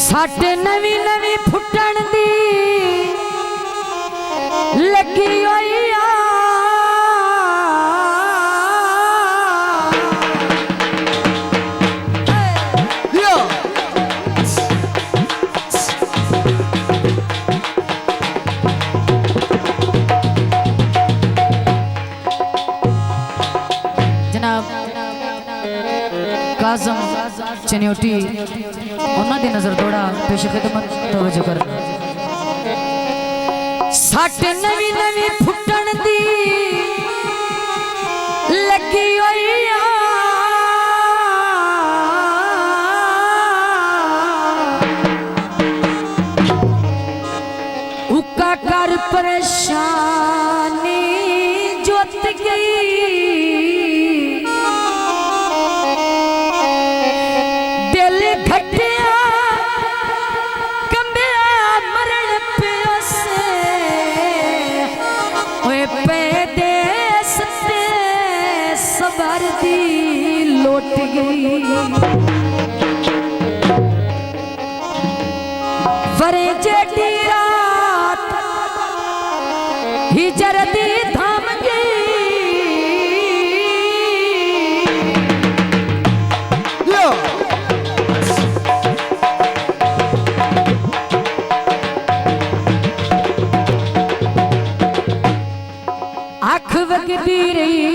साडे नवी नवी फुटण दी लगी होई आ काज़म चन्योटी उन्हां दी नजर थोड़ा पेश खिदमत तवज्जो कर। साडे नवी नवी फुटण दी लगी होई आ उका कर परेशानी जोत गई लौट गई वरे जेठी रात हिजर दी थाम गई आँख वगदी रही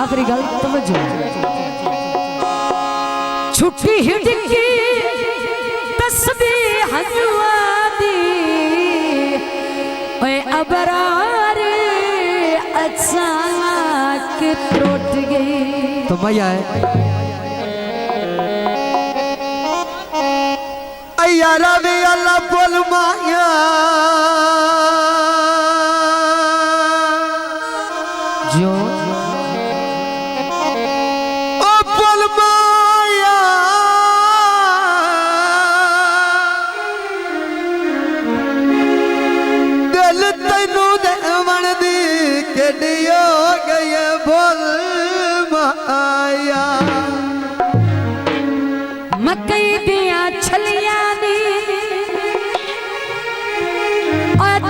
आखिरी गल तवज्जो छुट्टी हिड़की तस्बीह हजुआ दी ओए अबरार अचानक टूट गई। तो भैया अय्या रवि अल्लाह बोल माया जो मकई दिया छलियां दी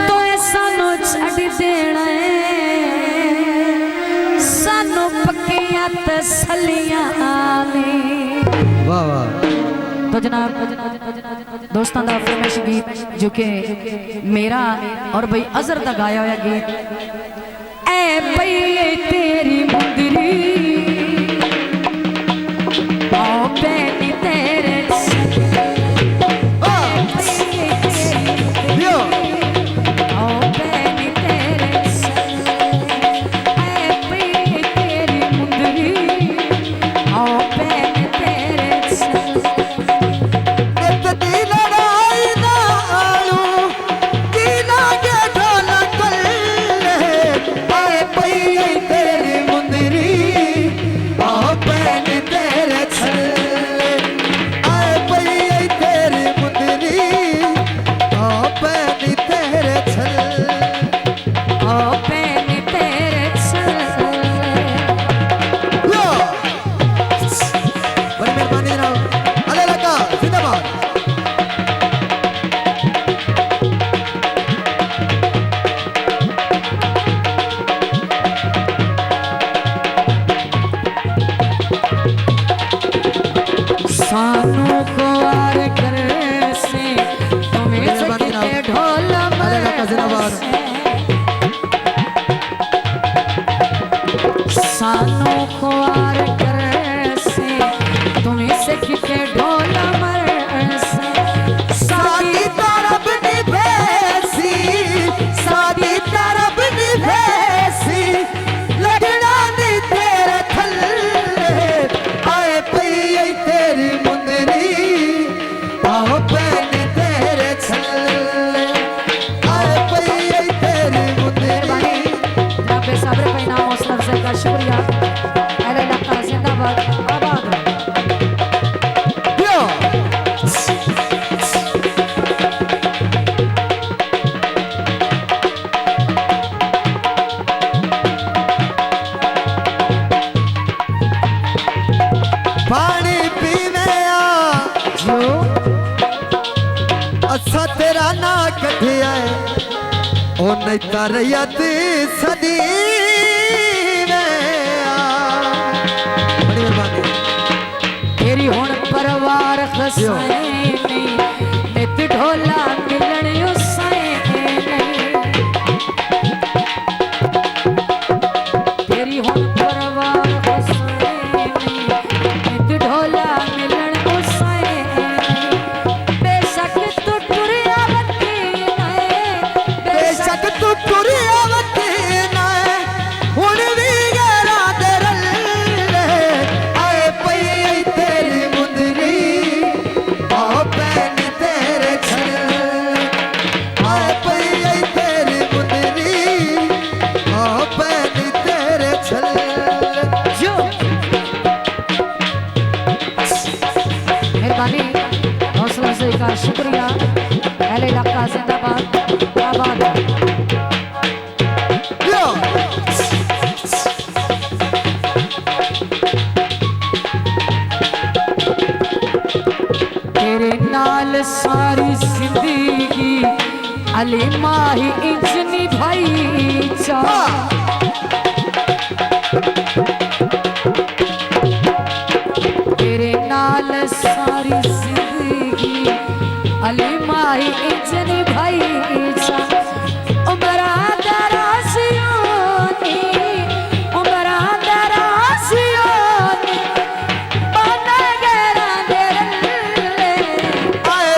तो सानू छड़ देना सानू पक्कियां तसलियां दी। वाह वाह। तो जनाब दोस्तों का फरमाइश गीत जो कि मेरा और भाई अजहर का गाया हुआ गीत ऐ पई तेरी मुंदरी आओ पैनी तेरे सानू ख्वार करे से तुम्हें से ढोल सानू ख्वार करे से तुम्हें से किते ढोल मर सादी तरफ निभेसी सादी तरफ निभेसी लगना नहीं तेरे थल्ले आए पई तेरी शुक्रिया। अरे इलाका जिंदाबाद आबाद तरयत सदी बड़ी मेहरबानी तेरी हुण परवार खसाए नहीं नित ढोला मिलन उसाए नहीं तेरी हुण परवार खसाए नहीं नित ढोला मिलन उसाए नहीं बेशक तू टुरियावती नहीं बेशक तू टुरियावती नहीं हुण भी गरा दरल आए पई तेरी मुंदरी आ पैन तेरे छल आए पई तेरी मुंदरी आ पैन तेरे छल जो मेहरबानी हौसला से का शुक्रिया अहले इलाका जिंदाबाद आबाद यो तेरे नाल सारी जिंदगी अली माही इंजनी भाई चा तेरे नाल सारी जिंदगी अली माही इंजनी भाई चा उमरा दरासियोनी उमरा दरासियोनी बन गया तेरे आए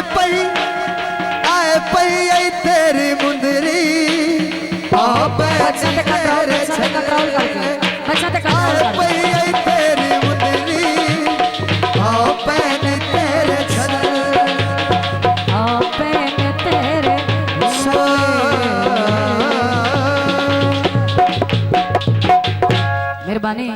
पई आई तेरी मुंदरी आ पैन तेरे छल आए पई आई तेरी मुंदरी आ पैन तेरे छल मेहरबानी